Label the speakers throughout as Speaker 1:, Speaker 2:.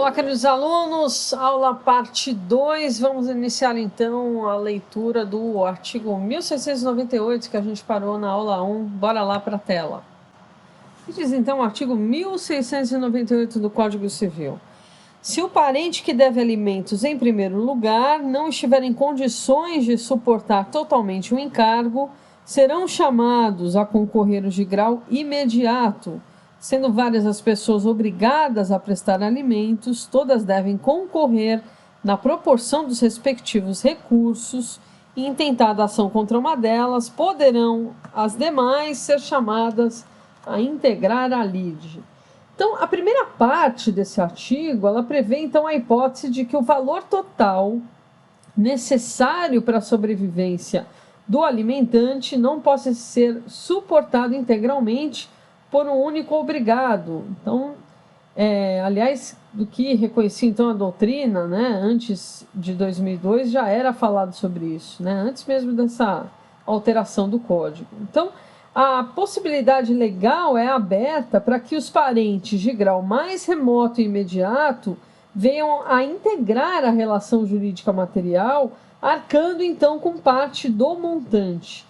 Speaker 1: Olá, queridos alunos, aula parte 2, vamos iniciar então a leitura do artigo 1698, que a gente parou na aula 1, bora lá para a tela. E diz então o artigo 1698 do Código Civil. Se o parente que deve alimentos em primeiro lugar não estiver em condições de suportar totalmente o encargo, serão chamados a concorrer de grau imediato, sendo várias as pessoas obrigadas a prestar alimentos, todas devem concorrer na proporção dos respectivos recursos e, intentada ação contra uma delas, poderão as demais ser chamadas a integrar a lide. Então, a primeira parte desse artigo, ela prevê então a hipótese de que o valor total necessário para a sobrevivência do alimentante não possa ser suportado integralmente por um único obrigado. Então, aliás, do que reconhecia então a doutrina, né, antes de 2002 já era falado sobre isso, né, antes mesmo dessa alteração do código. Então, a possibilidade legal é aberta para que os parentes de grau mais remoto e imediato venham a integrar a relação jurídica material, arcando então com parte do montante.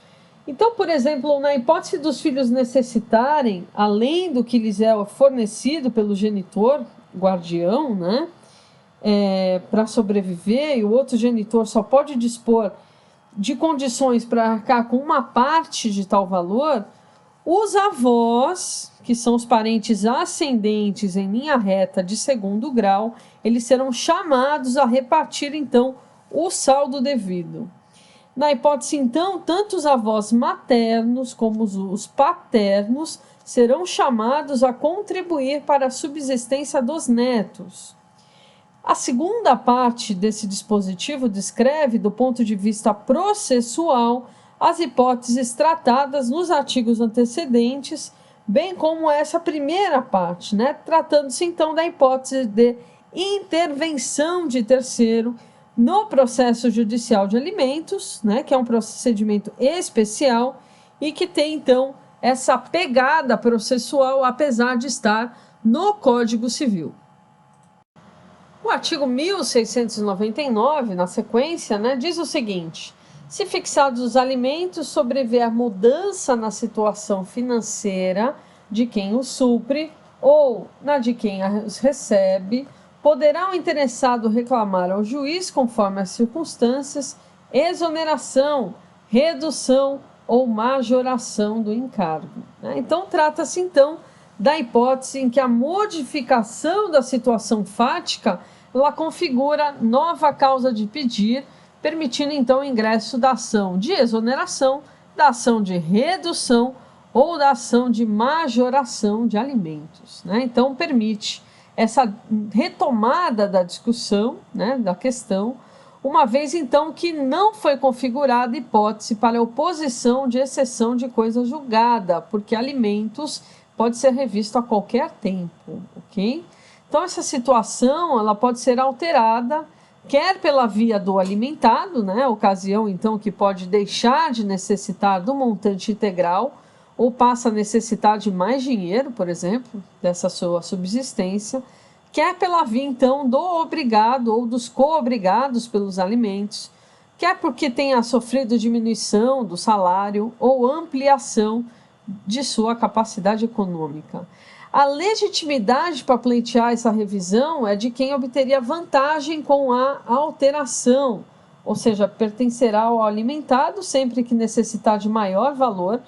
Speaker 1: Então, por exemplo, na hipótese dos filhos necessitarem, além do que lhes é fornecido pelo genitor, guardião, né, para sobreviver, e o outro genitor só pode dispor de condições para arcar com uma parte de tal valor, os avós, que são os parentes ascendentes em linha reta de segundo grau, eles serão chamados a repartir, então, o saldo devido. Na hipótese, então, tanto os avós maternos como os paternos serão chamados a contribuir para a subsistência dos netos. A segunda parte desse dispositivo descreve, do ponto de vista processual, as hipóteses tratadas nos artigos antecedentes, bem como essa primeira parte, né? Tratando-se, então, da hipótese de intervenção de terceiro no processo judicial de alimentos, né, que é um procedimento especial e que tem, então, essa pegada processual, apesar de estar no Código Civil. O artigo 1699, na sequência, né, diz o seguinte: se fixados os alimentos, sobrevier mudança na situação financeira de quem os supre ou na de quem os recebe, poderá o interessado reclamar ao juiz, conforme as circunstâncias, exoneração, redução ou majoração do encargo. Então, trata-se, então, da hipótese em que a modificação da situação fática ela configura nova causa de pedir, permitindo, então, o ingresso da ação de exoneração, da ação de redução ou da ação de majoração de alimentos. Então, permite essa retomada da discussão, né, da questão, uma vez então que não foi configurada hipótese para oposição de exceção de coisa julgada, porque alimentos pode ser revisto a qualquer tempo, ok? Então essa situação ela pode ser alterada, quer pela via do alimentado, né, ocasião então que pode deixar de necessitar do montante integral, ou passa a necessitar de mais dinheiro, por exemplo, dessa sua subsistência, quer pela via, então, do obrigado ou dos co-obrigados pelos alimentos, quer porque tenha sofrido diminuição do salário ou ampliação de sua capacidade econômica. A legitimidade para pleitear essa revisão é de quem obteria vantagem com a alteração, ou seja, pertencerá ao alimentado sempre que necessitar de maior valor,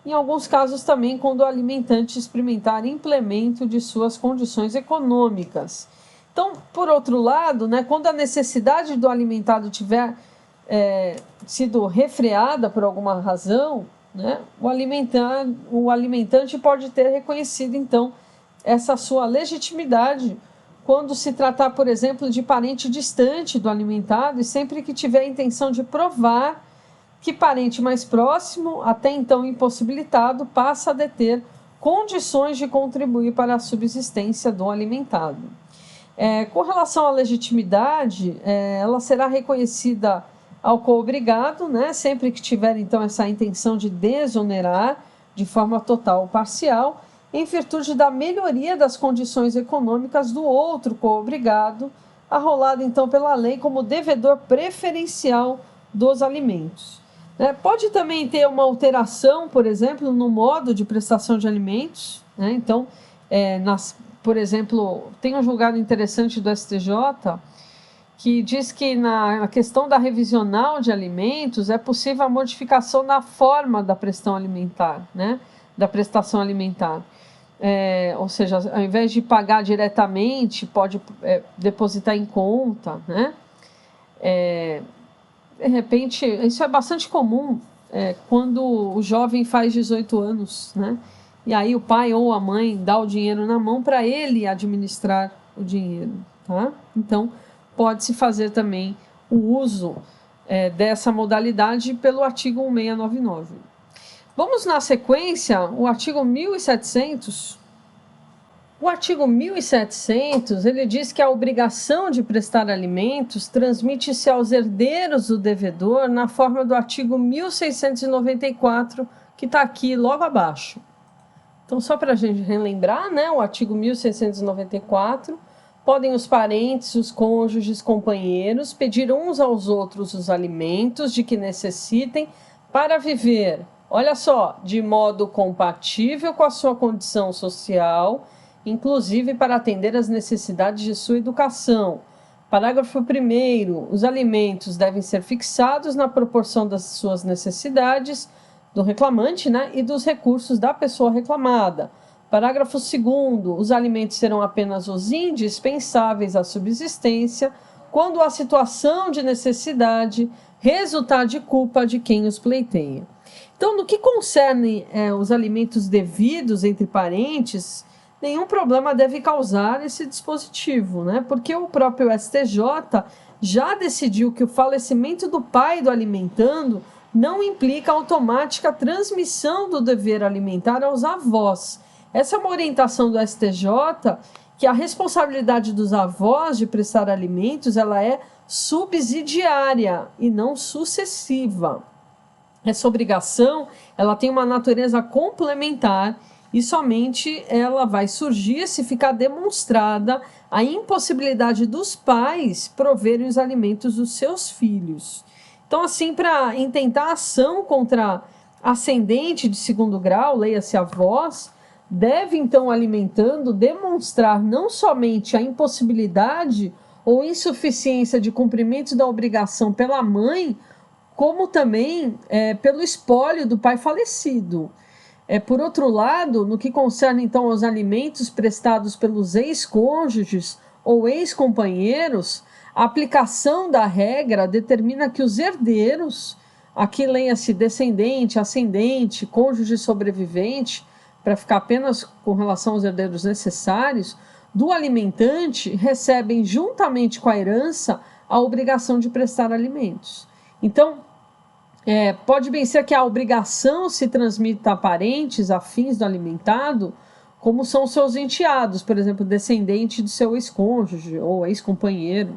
Speaker 1: em alguns casos também quando o alimentante experimentar implemento de suas condições econômicas. Então, por outro lado, né, quando a necessidade do alimentado tiver sido refreada por alguma razão, né, o alimentante pode ter reconhecido, então, essa sua legitimidade quando se tratar, por exemplo, de parente distante do alimentado e sempre que tiver a intenção de provar que parente mais próximo, até então impossibilitado, passa a deter condições de contribuir para a subsistência do alimentado. Com relação à legitimidade, ela será reconhecida ao co-obrigado, né, sempre que tiver então essa intenção de desonerar de forma total ou parcial, em virtude da melhoria das condições econômicas do outro co-obrigado, arrolado então pela lei como devedor preferencial dos alimentos. Pode também ter uma alteração, por exemplo, no modo de prestação de alimentos. Então, por exemplo, tem um julgado interessante do STJ que diz que na questão da revisional de alimentos é possível a modificação na forma da prestação alimentar, da prestação alimentar. Ou seja, ao invés de pagar diretamente, pode depositar em conta, de repente, isso é bastante comum quando o jovem faz 18 anos, e aí o pai ou a mãe dá o dinheiro na mão para ele administrar o dinheiro, tá? Então, pode-se fazer também o uso dessa modalidade pelo artigo 1699. Vamos na sequência, o artigo 1700. O artigo 1700, ele diz que a obrigação de prestar alimentos transmite-se aos herdeiros do devedor na forma do artigo 1694, que está aqui logo abaixo. Então, só para a gente relembrar, o artigo 1694, podem os parentes, os cônjuges, companheiros, pedir uns aos outros os alimentos de que necessitem para viver, olha só, de modo compatível com a sua condição social, inclusive para atender às necessidades de sua educação. Parágrafo 1º, os alimentos devem ser fixados na proporção das suas necessidades do reclamante, e dos recursos da pessoa reclamada. Parágrafo 2º, os alimentos serão apenas os indispensáveis à subsistência quando a situação de necessidade resultar de culpa de quem os pleiteia. Então, no que concerne os alimentos devidos entre parentes, nenhum problema deve causar esse dispositivo, porque o próprio STJ já decidiu que o falecimento do pai do alimentando não implica automática transmissão do dever alimentar aos avós. Essa é uma orientação do STJ, que a responsabilidade dos avós de prestar alimentos ela é subsidiária e não sucessiva. Essa obrigação ela tem uma natureza complementar e somente ela vai surgir se ficar demonstrada a impossibilidade dos pais proverem os alimentos dos seus filhos. Então, assim, para intentar ação contra ascendente de segundo grau, leia-se avós, deve, então, alimentando, demonstrar não somente a impossibilidade ou insuficiência de cumprimento da obrigação pela mãe, como também pelo espólio do pai falecido. Por outro lado, no que concerne, então, aos alimentos prestados pelos ex-cônjuges ou ex-companheiros, a aplicação da regra determina que os herdeiros, aqui leia-se descendente, ascendente, cônjuge sobrevivente, para ficar apenas com relação aos herdeiros necessários, do alimentante recebem juntamente com a herança a obrigação de prestar alimentos. Então, pode bem ser que a obrigação se transmita a parentes afins do alimentado, como são seus enteados, por exemplo, descendente do seu ex-cônjuge ou ex-companheiro,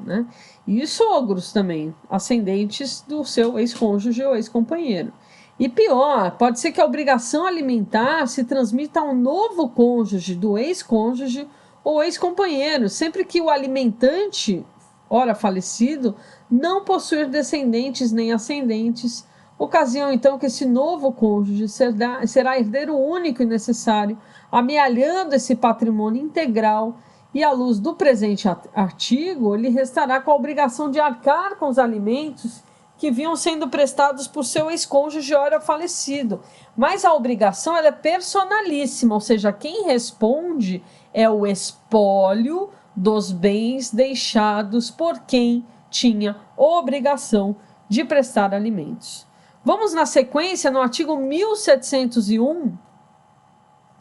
Speaker 1: e sogros também, ascendentes do seu ex-cônjuge ou ex-companheiro. E pior, pode ser que a obrigação alimentar se transmita a um novo cônjuge do ex-cônjuge ou ex-companheiro, sempre que o alimentante, ora falecido, não possuir descendentes nem ascendentes, ocasião então que esse novo cônjuge será herdeiro único e necessário, amealhando esse patrimônio integral, e à luz do presente artigo, ele restará com a obrigação de arcar com os alimentos que vinham sendo prestados por seu ex-cônjuge ora falecido. Mas a obrigação ela é personalíssima, ou seja, quem responde é o espólio dos bens deixados por quem tinha obrigação de prestar alimentos. Vamos na sequência no artigo 1701,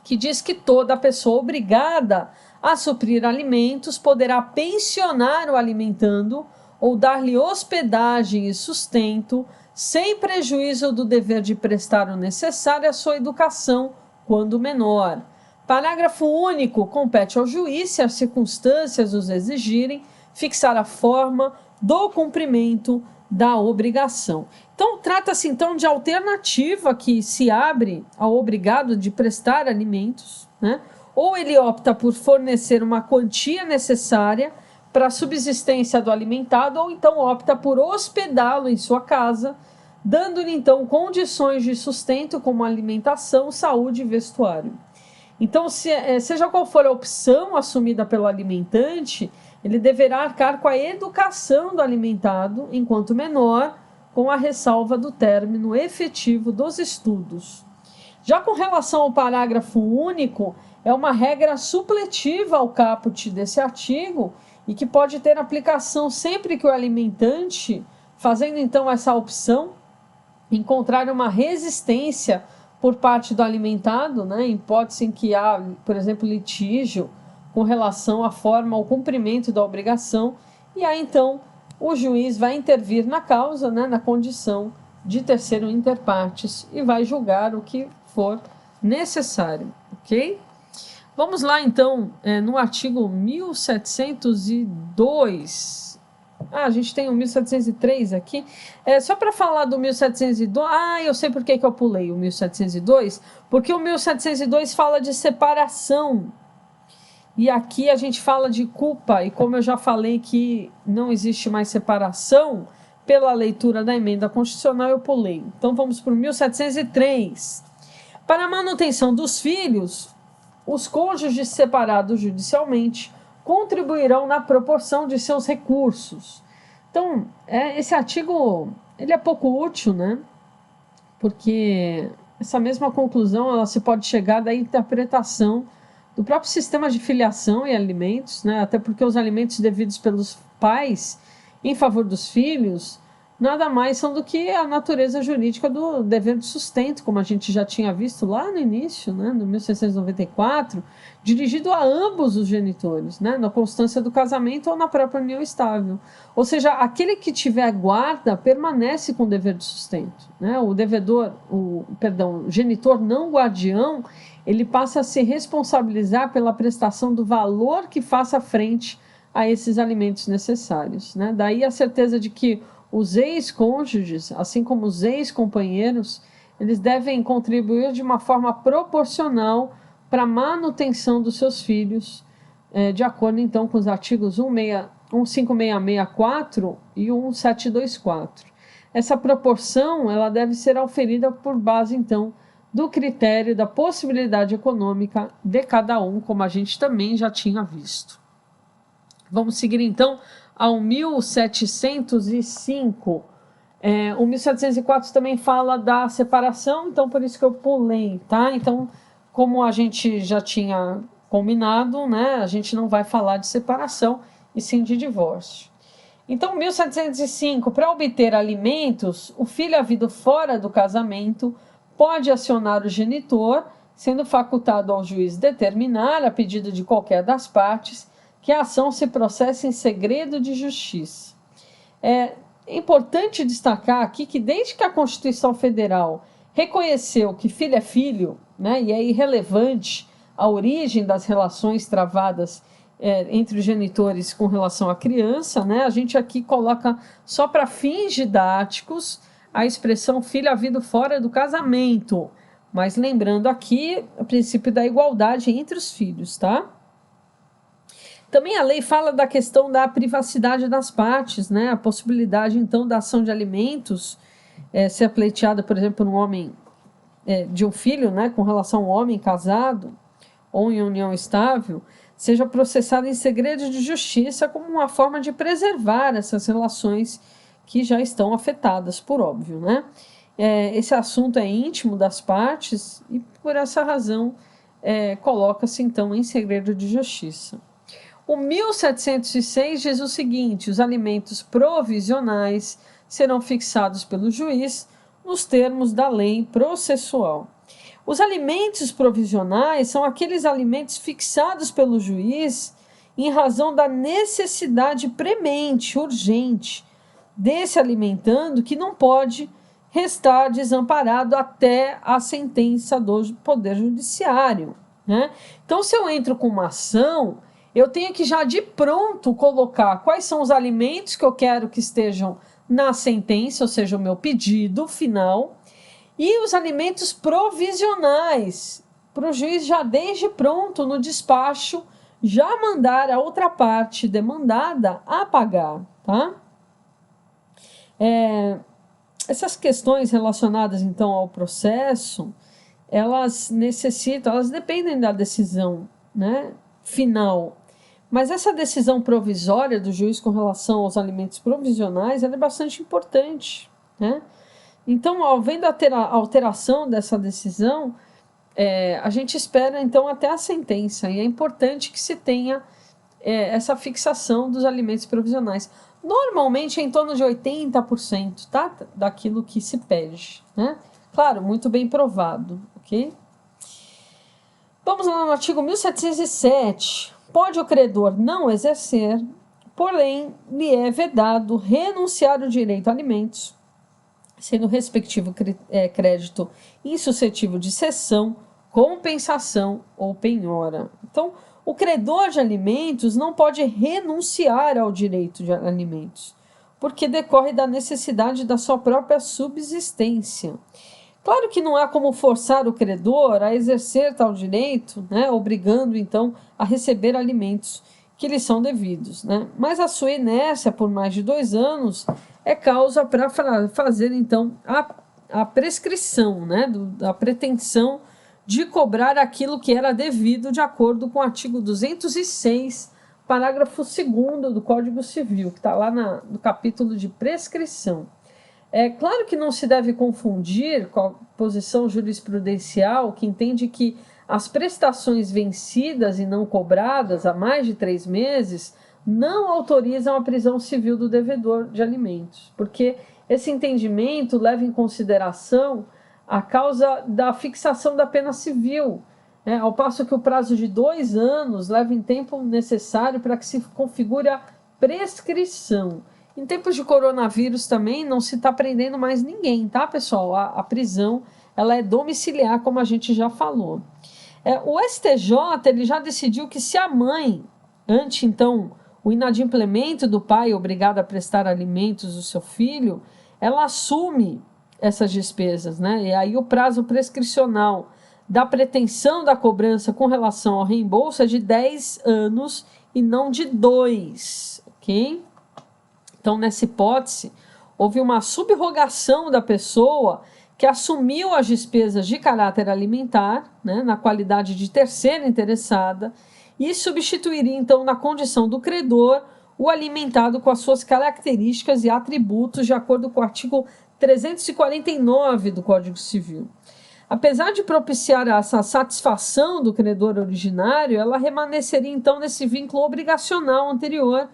Speaker 1: que diz que toda pessoa obrigada a suprir alimentos poderá pensionar o alimentando ou dar-lhe hospedagem e sustento, sem prejuízo do dever de prestar o necessário à sua educação, quando menor. Parágrafo único. Compete ao juiz, se as circunstâncias os exigirem, fixar a forma do cumprimento da obrigação. Então, trata-se então de alternativa que se abre ao obrigado de prestar alimentos, né? Ou ele opta por fornecer uma quantia necessária para a subsistência do alimentado, ou então opta por hospedá-lo em sua casa, dando-lhe então condições de sustento como alimentação, saúde e vestuário. Então, seja qual for a opção assumida pelo alimentante, ele deverá arcar com a educação do alimentado enquanto menor, com a ressalva do término efetivo dos estudos. Já com relação ao parágrafo único, é uma regra supletiva ao caput desse artigo e que pode ter aplicação sempre que o alimentante, fazendo então essa opção, encontrar uma resistência por parte do alimentado, né, em hipótese em que há, por exemplo, litígio com relação à forma ou cumprimento da obrigação, e aí então o juiz vai intervir na causa, né, na condição de terceiro inter partes, e vai julgar o que for necessário, ok? Vamos lá então, no artigo 1702. A gente tem o 1703 aqui. Só para falar do 1702, eu sei por que eu pulei o 1702, porque o 1702 fala de separação. E aqui a gente fala de culpa, e como eu já falei que não existe mais separação, pela leitura da emenda constitucional eu pulei. Então vamos para o 1703. Para a manutenção dos filhos, os cônjuges separados judicialmente contribuirão na proporção de seus recursos. Então, esse artigo ele é pouco útil, né? Porque essa mesma conclusão ela se pode chegar da interpretação do próprio sistema de filiação e alimentos, né? Até porque os alimentos devidos pelos pais em favor dos filhos nada mais são do que a natureza jurídica do dever de sustento, como a gente já tinha visto lá no início, né, no 1694, dirigido a ambos os genitores, né, na constância do casamento ou na própria união estável. Ou seja, aquele que tiver guarda permanece com o dever de sustento, né? O genitor não guardião, ele passa a se responsabilizar pela prestação do valor que faça frente a esses alimentos necessários, né? Daí a certeza de que os ex-cônjuges, assim como os ex-companheiros, eles devem contribuir de uma forma proporcional para a manutenção dos seus filhos, de acordo então com os artigos 15664 e 1724. Essa proporção ela deve ser auferida por base então do critério da possibilidade econômica de cada um, como a gente também já tinha visto. Vamos seguir então ao 1705. O 1704 também fala da separação, então por isso que eu pulei, tá? Então, como a gente já tinha combinado, né, a gente não vai falar de separação, e sim de divórcio. Então, 1705, para obter alimentos, o filho havido fora do casamento pode acionar o genitor, sendo facultado ao juiz determinar, a pedido de qualquer das partes, que a ação se processe em segredo de justiça. É importante destacar aqui que desde que a Constituição Federal reconheceu que filho é filho, né, e é irrelevante a origem das relações travadas entre os genitores com relação à criança, né, a gente aqui coloca só para fins didáticos a expressão filho havido fora do casamento, mas lembrando aqui o princípio da igualdade entre os filhos, tá? Também a lei fala da questão da privacidade das partes, né? A possibilidade, então, da ação de alimentos ser pleiteada, por exemplo, no homem de um filho, né? Com relação a um homem casado ou em união estável, seja processada em segredo de justiça como uma forma de preservar essas relações que já estão afetadas, por óbvio, né? Esse assunto é íntimo das partes e, por essa razão, coloca-se, então, em segredo de justiça. O 1706 diz o seguinte: os alimentos provisionais serão fixados pelo juiz nos termos da lei processual. Os alimentos provisionais são aqueles alimentos fixados pelo juiz em razão da necessidade premente, urgente, desse alimentando, que não pode restar desamparado até a sentença do Poder Judiciário, né? Então, se eu entro com uma ação, eu tenho que já de pronto colocar quais são os alimentos que eu quero que estejam na sentença, ou seja, o meu pedido final, e os alimentos provisionais, para o juiz já desde pronto no despacho, já mandar a outra parte demandada a pagar, tá? Essas questões relacionadas, então, ao processo, elas dependem da decisão, né, final. Mas essa decisão provisória do juiz com relação aos alimentos provisionais, ela é bastante importante, né? Então, havendo a alteração dessa decisão, a gente espera, então, até a sentença. E é importante que se tenha essa fixação dos alimentos provisionais. Normalmente é em torno de 80%, tá? Daquilo que se pede, né? Claro, muito bem provado, ok? Vamos lá no artigo 1707. Pode o credor não exercer, porém, lhe é vedado renunciar o direito a alimentos, sendo o respectivo crédito insuscetível de cessão, compensação ou penhora. Então, o credor de alimentos não pode renunciar ao direito de alimentos, porque decorre da necessidade da sua própria subsistência. Claro que não há como forçar o credor a exercer tal direito, né, obrigando, então, a receber alimentos que lhe são devidos, né? Mas a sua inércia por mais de 2 anos é causa para fazer, então, a prescrição, né, da pretensão de cobrar aquilo que era devido de acordo com o artigo 206, parágrafo 2º do Código Civil, que está lá no capítulo de prescrição. É claro que não se deve confundir com a posição jurisprudencial que entende que as prestações vencidas e não cobradas há mais de 3 meses não autorizam a prisão civil do devedor de alimentos, porque esse entendimento leva em consideração a causa da fixação da pena civil, ao passo que o prazo de 2 anos leva em tempo necessário para que se configure a prescrição. Em tempos de coronavírus também não se está prendendo mais ninguém, tá, pessoal? A prisão ela é domiciliar, como a gente já falou. O STJ ele já decidiu que se a mãe, ante então o inadimplemento do pai obrigado a prestar alimentos do seu filho, ela assume essas despesas, né? E aí o prazo prescricional da pretensão da cobrança com relação ao reembolso é de 10 anos e não de 2, ok? Então, nessa hipótese, houve uma subrogação da pessoa que assumiu as despesas de caráter alimentar, né, na qualidade de terceira interessada, e substituiria, então, na condição do credor, o alimentado com as suas características e atributos, de acordo com o artigo 349 do Código Civil. Apesar de propiciar essa satisfação do credor originário, ela permaneceria, então, nesse vínculo obrigacional anterior,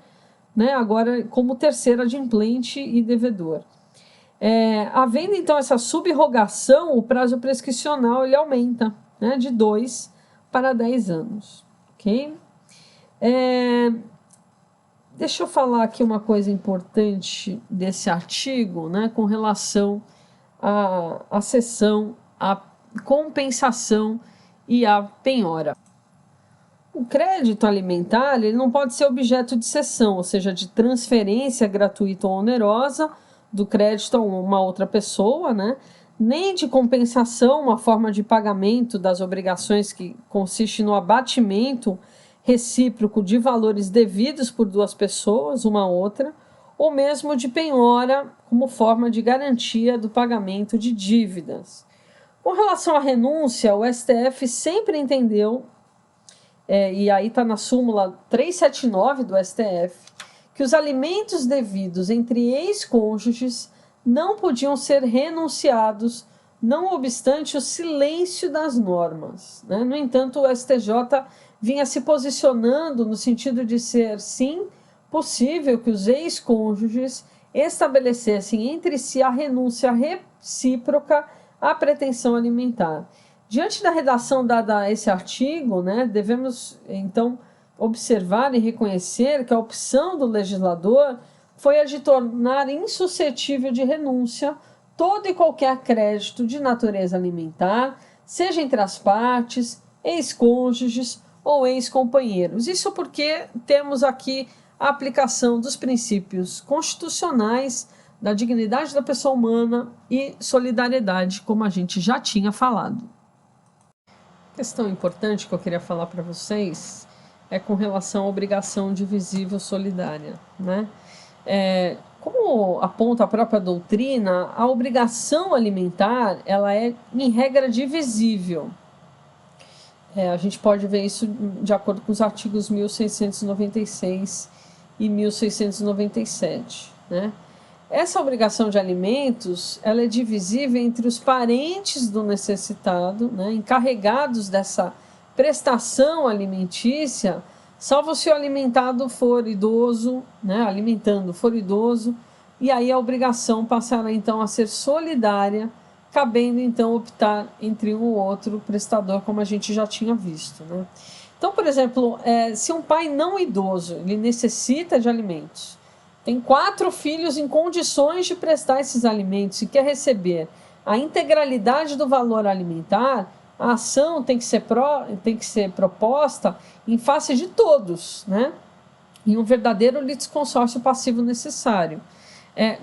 Speaker 1: né, agora como terceira adimplente e devedor. Havendo então essa subrogação, o prazo prescricional ele aumenta, né, de 2 para 10 anos. Ok? Deixa eu falar aqui uma coisa importante desse artigo, né, com relação à cessão, à compensação e à penhora. O crédito alimentar ele não pode ser objeto de cessão, ou seja, de transferência gratuita ou onerosa do crédito a uma outra pessoa, né? Nem de compensação, uma forma de pagamento das obrigações que consiste no abatimento recíproco de valores devidos por 2 pessoas, uma a outra, ou mesmo de penhora como forma de garantia do pagamento de dívidas. Com relação à renúncia, o STF sempre entendeu, e aí está na súmula 379 do STF, que os alimentos devidos entre ex-cônjuges não podiam ser renunciados, não obstante o silêncio das normas, né? No entanto, o STJ vinha se posicionando no sentido de ser, sim, possível que os ex-cônjuges estabelecessem entre si a renúncia recíproca à pretensão alimentar. Diante da redação dada a esse artigo, né, devemos, então, observar e reconhecer que a opção do legislador foi a de tornar insuscetível de renúncia todo e qualquer crédito de natureza alimentar, seja entre as partes, ex-cônjuges ou ex-companheiros. Isso porque temos aqui a aplicação dos princípios constitucionais da dignidade da pessoa humana e solidariedade, como a gente já tinha falado. Questão importante que eu queria falar para vocês é com relação à obrigação divisível solidária, né? Como aponta a própria doutrina, a obrigação alimentar ela é, em regra, divisível. A gente pode ver isso de acordo com os artigos 1696 e 1697, né? Essa obrigação de alimentos ela é divisível entre os parentes do necessitado, né, encarregados dessa prestação alimentícia, salvo se o alimentado for idoso, né, alimentando for idoso, e aí a obrigação passará então a ser solidária, cabendo então optar entre um ou outro prestador, como a gente já tinha visto, né? Então, por exemplo, se um pai não idoso ele necessita de alimentos, tem 4 filhos em condições de prestar esses alimentos e quer receber a integralidade do valor alimentar, a ação tem que ser proposta em face de todos, né? Em um verdadeiro litisconsórcio passivo necessário.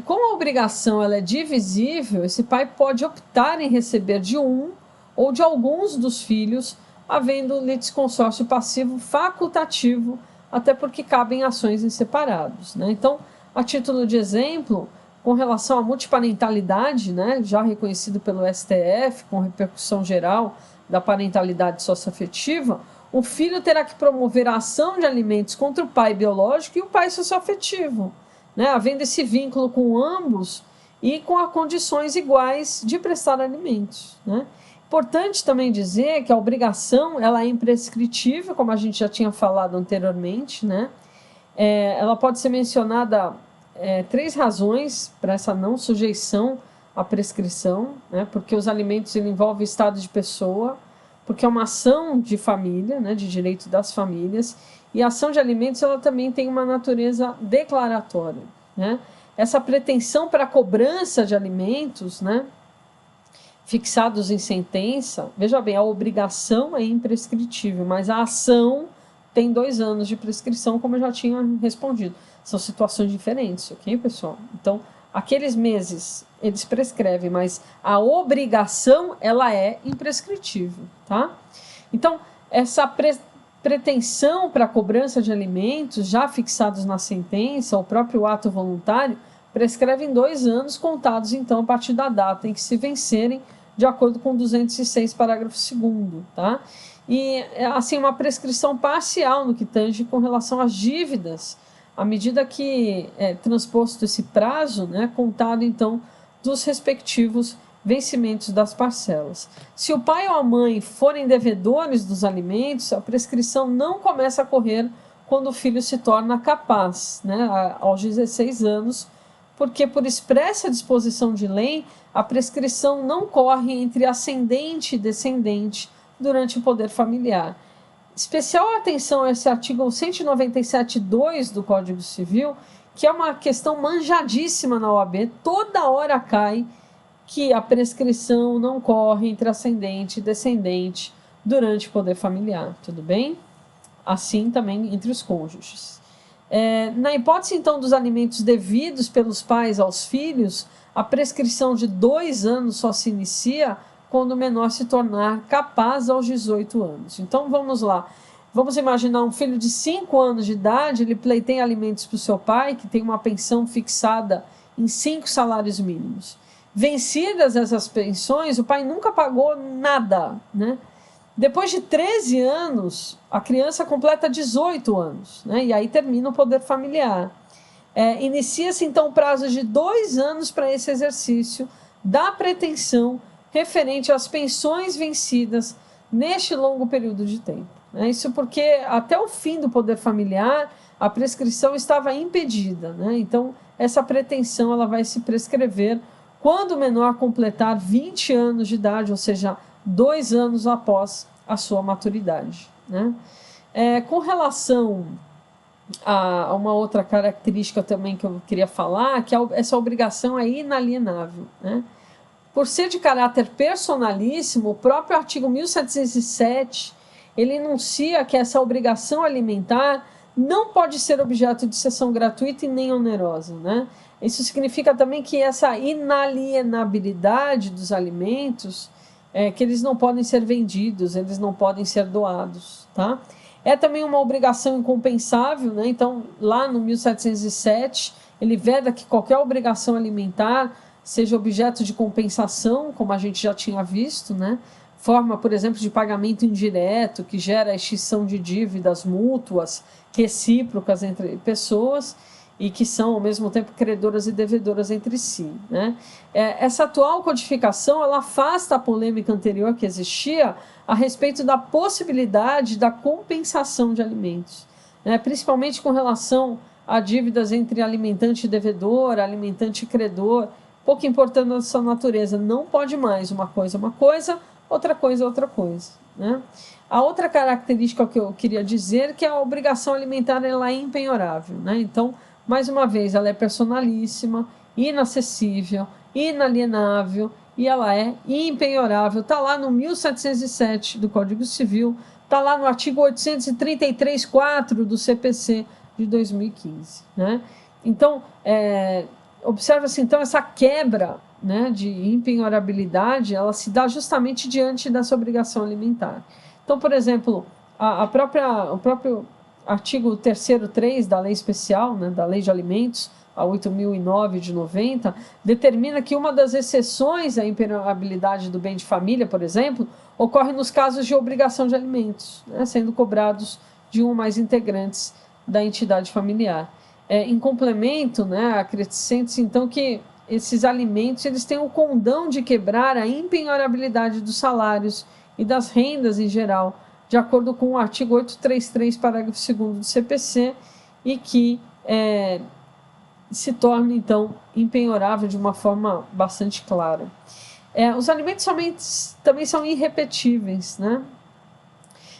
Speaker 1: Como a obrigação ela é divisível, esse pai pode optar em receber de um ou de alguns dos filhos, havendo litisconsórcio passivo facultativo, até porque cabem ações em separados, né? Então, a título de exemplo, com relação à multiparentalidade, né, já reconhecido pelo STF, com repercussão geral da parentalidade socioafetiva, o filho terá que promover a ação de alimentos contra o pai biológico e o pai socioafetivo, né, havendo esse vínculo com ambos e com as condições iguais de prestar alimentos, né. Importante também dizer que a obrigação ela é imprescritível, como a gente já tinha falado anteriormente, né. Ela pode ser mencionada 3 razões para essa não sujeição à prescrição, né? Porque os alimentos envolvem estado de pessoa, porque é uma ação de família, né? De direito das famílias, e a ação de alimentos ela também tem uma natureza declaratória, né? Essa pretensão para a cobrança de alimentos, né? Fixados em sentença, veja bem, a obrigação é imprescritível, mas a ação tem 2 anos de prescrição, como eu já tinha respondido. São situações diferentes, ok, pessoal? Então, aqueles meses, eles prescrevem, mas a obrigação, ela é imprescritível, tá? Então, essa pretensão para a cobrança de alimentos, já fixados na sentença, o próprio ato voluntário, prescreve em 2 anos, contados, então, a partir da data em que se vencerem, de acordo com 206, parágrafo 2º, tá? E, assim, uma prescrição parcial no que tange com relação às dívidas, à medida que é transposto esse prazo, né, contado, então, dos respectivos vencimentos das parcelas. Se o pai ou a mãe forem devedores dos alimentos, a prescrição não começa a correr quando o filho se torna capaz, né, aos 16 anos, porque, por expressa disposição de lei, a prescrição não corre entre ascendente e descendente durante o poder familiar. Especial atenção a esse artigo 197.2 do Código Civil, que é uma questão manjadíssima na OAB, toda hora cai que a prescrição não corre entre ascendente e descendente durante o poder familiar, tudo bem? Assim também entre os cônjuges. Na hipótese, então, dos alimentos devidos pelos pais aos filhos, a prescrição de 2 anos só se inicia quando o menor se tornar capaz aos 18 anos. Então, vamos lá. Vamos imaginar um filho de 5 anos de idade, ele pleiteia alimentos para o seu pai, que tem uma pensão fixada em 5 salários mínimos. Vencidas essas pensões, o pai nunca pagou nada, né? Depois de 13 anos, a criança completa 18 anos, né? E aí termina o poder familiar. Inicia-se, então, o prazo de 2 anos para esse exercício da pretensão referente às pensões vencidas neste longo período de tempo. Isso porque até o fim do poder familiar a prescrição estava impedida, né? Então essa pretensão ela vai se prescrever quando o menor completar 20 anos de idade, ou seja, 2 anos após a sua maturidade, né? Com relação a uma outra característica também que eu queria falar, que essa obrigação é inalienável, né? Por ser de caráter personalíssimo, o próprio artigo 1707, ele enuncia que essa obrigação alimentar não pode ser objeto de cessão gratuita e nem onerosa, né? Isso significa também que essa inalienabilidade dos alimentos, que eles não podem ser vendidos, eles não podem ser doados, tá? É também uma obrigação incompensável, né? Então, lá no 1707, ele veda que qualquer obrigação alimentar seja objeto de compensação, como a gente já tinha visto, né? Forma, por exemplo, de pagamento indireto, que gera a extinção de dívidas mútuas, recíprocas entre pessoas, e que são, ao mesmo tempo, credoras e devedoras entre si, né? Essa atual codificação, ela afasta a polêmica anterior que existia a respeito da possibilidade da compensação de alimentos, né? Principalmente com relação a dívidas entre alimentante e devedor, alimentante e credor, pouco importando a sua natureza. Não pode mais uma coisa, outra coisa, né? A outra característica que eu queria dizer é que a obrigação alimentar ela é impenhorável, né? Então, mais uma vez, ela é personalíssima, inacessível, inalienável e ela é impenhorável. Está lá no 1707 do Código Civil, está lá no artigo 833.4 do CPC de 2015, né? Então, observa-se então essa quebra, né, de impenhorabilidade, ela se dá justamente diante dessa obrigação alimentar. Então, por exemplo, o próprio artigo 3º da lei especial, né, da lei de alimentos, a 8.009 de 90, determina que uma das exceções à impenhorabilidade do bem de família, por exemplo, ocorre nos casos de obrigação de alimentos, né, sendo cobrados de um ou mais integrantes da entidade familiar. Em complemento, né, acrescenta-se então que esses alimentos eles têm o condão de quebrar a impenhorabilidade dos salários e das rendas em geral, de acordo com o artigo 833, parágrafo 2º do CPC, e que se torna, então, impenhorável de uma forma bastante clara. Os alimentos também são irrepetíveis, né?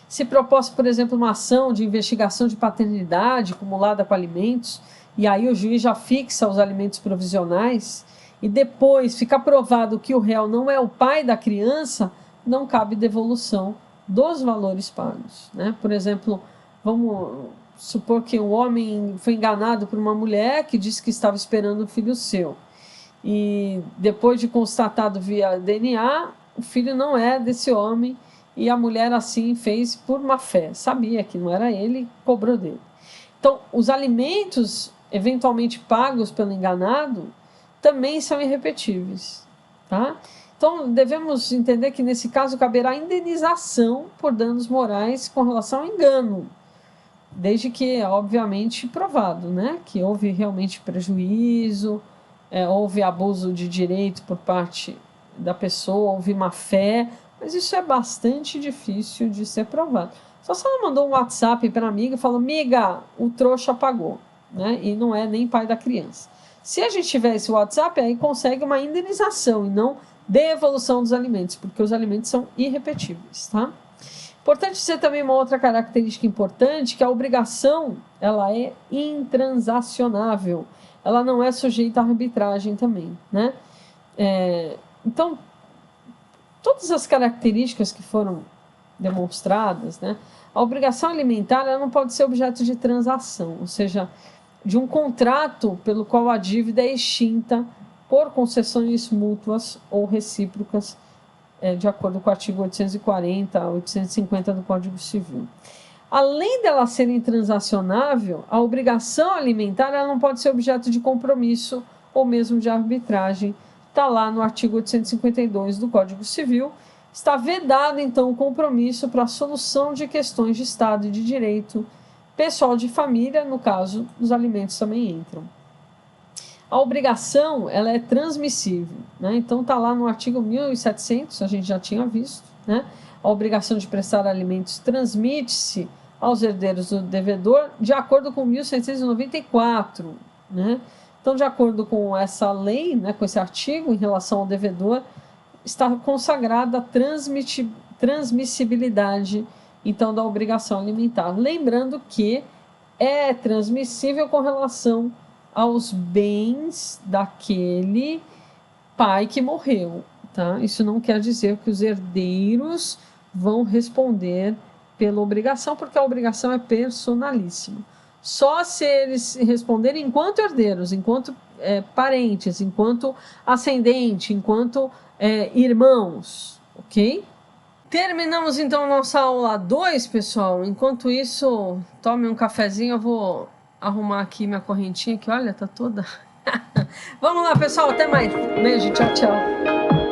Speaker 1: Se proposta, por exemplo, uma ação de investigação de paternidade acumulada com alimentos, e aí o juiz já fixa os alimentos provisionais, e depois fica provado que o réu não é o pai da criança, não cabe devolução dos valores pagos, né? Por exemplo, vamos supor que um homem foi enganado por uma mulher que disse que estava esperando um filho seu. E depois de constatado via DNA, o filho não é desse homem, e a mulher assim fez por má fé, sabia que não era ele, cobrou dele. Então, os alimentos eventualmente pagos pelo enganado também são irrepetíveis, tá? Então, devemos entender que nesse caso caberá indenização por danos morais com relação ao engano, desde que é obviamente provado, né, que houve realmente prejuízo, houve abuso de direito por parte da pessoa, houve má fé, mas isso é bastante difícil de ser provado. Só se ela mandou um WhatsApp para a amiga e falou: amiga, o trouxa pagou, né? E não é nem pai da criança. Se a gente tiver esse WhatsApp, aí consegue uma indenização e não devolução dos alimentos, porque os alimentos são irrepetíveis, tá? Importante dizer também uma outra característica importante, que a obrigação ela é intransacionável, ela não é sujeita à arbitragem também, né? Então, todas as características que foram demonstradas, né, a obrigação alimentar ela não pode ser objeto de transação, ou seja, de um contrato pelo qual a dívida é extinta por concessões mútuas ou recíprocas, de acordo com o artigo 840 a 850 do Código Civil. Além dela ser intransacionável, a obrigação alimentar ela não pode ser objeto de compromisso ou mesmo de arbitragem. Está lá no artigo 852 do Código Civil. Está vedado, então, o compromisso para a solução de questões de Estado e de direito pessoal de família, no caso, os alimentos também entram. A obrigação ela é transmissível, né? Então está lá no artigo 1700, a gente já tinha visto, né? A obrigação de prestar alimentos transmite-se aos herdeiros do devedor de acordo com 1794, né? Então, de acordo com essa lei, né, com esse artigo em relação ao devedor, está consagrada a transmissibilidade, então, da obrigação alimentar. Lembrando que é transmissível com relação aos bens daquele pai que morreu, tá? Isso não quer dizer que os herdeiros vão responder pela obrigação, porque a obrigação é personalíssima. Só se eles responderem enquanto herdeiros, enquanto parentes, enquanto ascendente, enquanto irmãos, ok? Terminamos então nossa aula 2, pessoal. Enquanto isso, tome um cafezinho, eu vou arrumar aqui minha correntinha, que olha, tá toda... Vamos lá, pessoal, até mais. Beijo, tchau, tchau.